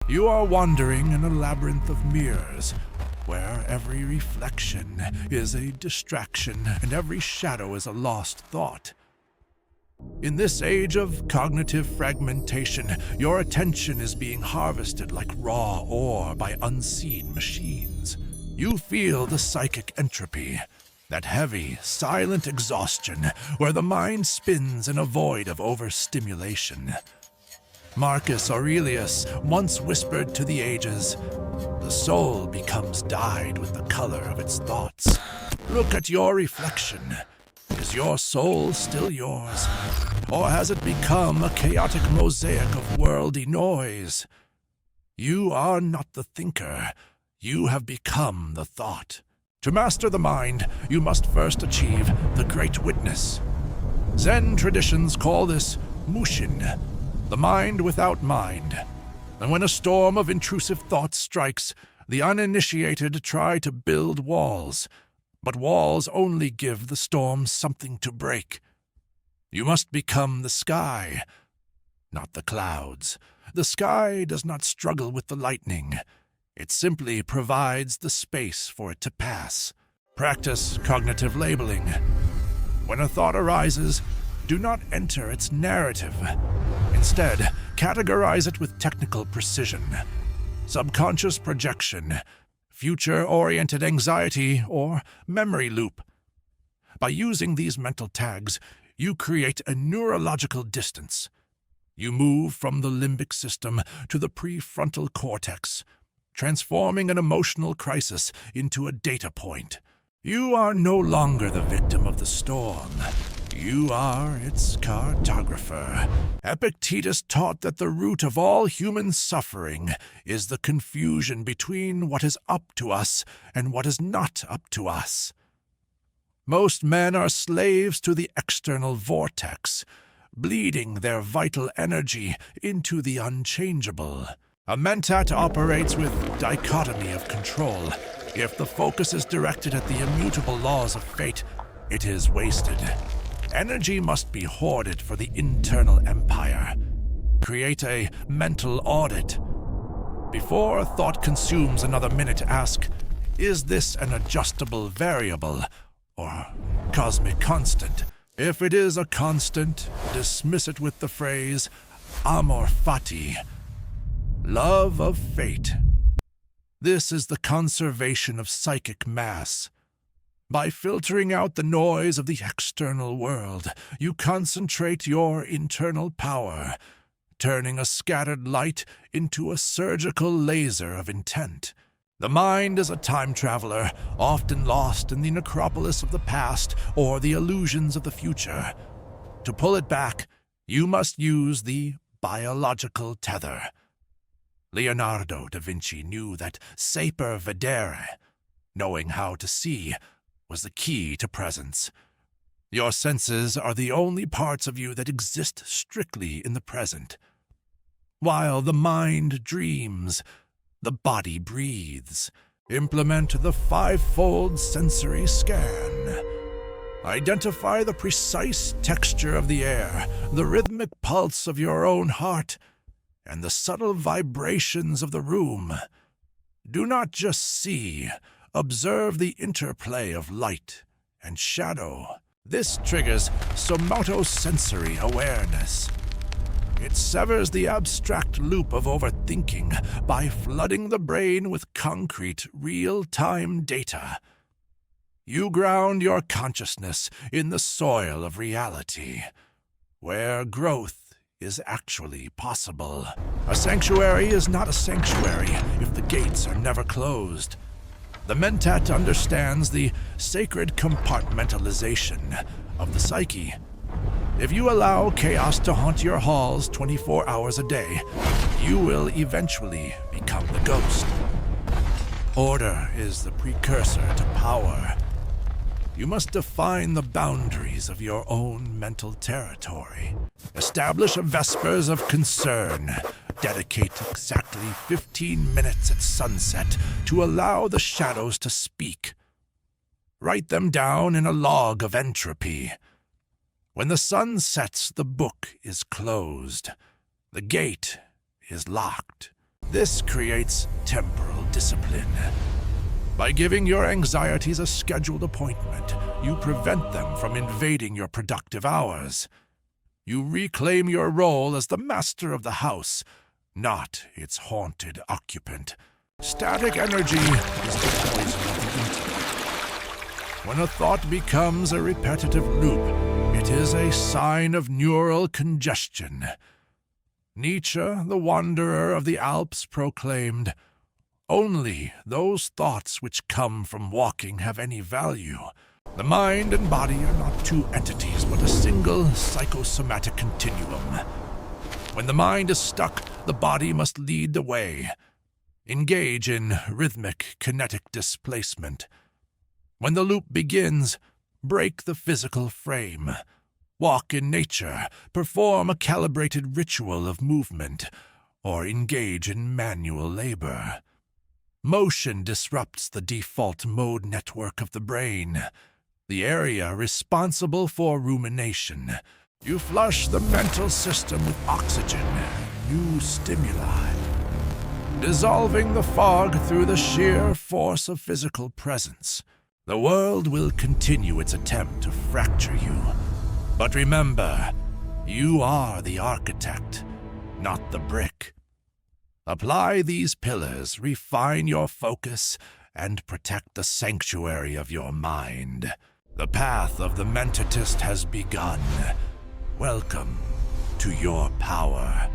You are wandering in a labyrinth of mirrors, where every reflection is a distraction and every shadow is a lost thought. In this age of cognitive fragmentation, your attention is being harvested like raw ore by unseen machines. You feel the psychic entropy, that heavy, silent exhaustion where the mind spins in a void of overstimulation. Marcus Aurelius once whispered to the ages, "The soul becomes dyed with the color of its thoughts." Look at your reflection. Is your soul still yours? Or has it become a chaotic mosaic of worldly noise? You are not the thinker. You have become the thought. To master the mind, you must first achieve the great witness. Zen traditions call this mushin, the mind without mind. And when a storm of intrusive thoughts strikes, the uninitiated try to build walls. But walls only give the storm something to break. You must become the sky, not the clouds. The sky does not struggle with the lightning. It simply provides the space for it to pass. Practice cognitive labeling. When a thought arises, do not enter its narrative. Instead, categorize it with technical precision. Subconscious projection, future-oriented anxiety, or memory loop. By using these mental tags, you create a neurological distance. You move from the limbic system to the prefrontal cortex, transforming an emotional crisis into a data point. You are no longer the victim of the storm. You are its cartographer. Epictetus taught that the root of all human suffering is the confusion between what is up to us and what is not up to us. Most men are slaves to the external vortex, bleeding their vital energy into the unchangeable. A mentat operates with dichotomy of control. If the focus is directed at the immutable laws of fate, it is wasted. Energy must be hoarded for the internal empire. Create a mental audit. Before a thought consumes another minute, ask, is this an adjustable variable or cosmic constant? If it is a constant, dismiss it with the phrase amor fati, love of fate. This is the conservation of psychic mass. By filtering out the noise of the external world, you concentrate your internal power, turning a scattered light into a surgical laser of intent. The mind is a time traveler, often lost in the necropolis of the past or the illusions of the future. To pull it back, you must use the biological tether. Leonardo da Vinci knew that saper vedere, knowing how to see, was the key to presence. Your senses are the only parts of you that exist strictly in the present. While the mind dreams, the body breathes. Implement the five-fold sensory scan. Identify the precise texture of the air, the rhythmic pulse of your own heart, and the subtle vibrations of the room. Do not just see. Observe the interplay of light and shadow. This triggers somatosensory awareness. It severs the abstract loop of overthinking by flooding the brain with concrete, real-time data. You ground your consciousness in the soil of reality, where growth is actually possible. A sanctuary is not a sanctuary if the gates are never closed. The mentat understands the sacred compartmentalization of the psyche. If you allow chaos to haunt your halls 24 hours a day, you will eventually become the ghost. Order is the precursor to power. You must define the boundaries of your own mental territory. Establish a vespers of concern. Dedicate exactly 15 minutes at sunset to allow the shadows to speak. Write them down in a log of entropy. When the sun sets, the book is closed. The gate is locked. This creates temporal discipline. By giving your anxieties a scheduled appointment, you prevent them from invading your productive hours. You reclaim your role as the master of the house, not its haunted occupant. Static energy is the poison of the intellect. When a thought becomes a repetitive loop, it is a sign of neural congestion. Nietzsche, the wanderer of the Alps, proclaimed, "Only those thoughts which come from walking have any value. The mind and body are not two entities, but a single psychosomatic continuum. When the mind is stuck, the body must lead the way. Engage in rhythmic kinetic displacement. When the loop begins, break the physical frame. Walk in nature, perform a calibrated ritual of movement, or engage in manual labor. Motion disrupts the default mode network of the brain, the area responsible for rumination. You flush the mental system with oxygen and new stimuli, dissolving the fog through the sheer force of physical presence. The world will continue its attempt to fracture you. But remember, you are the architect, not the brick. Apply these pillars, refine your focus, and protect the sanctuary of your mind. The path of the Mentatist has begun. Welcome to your power.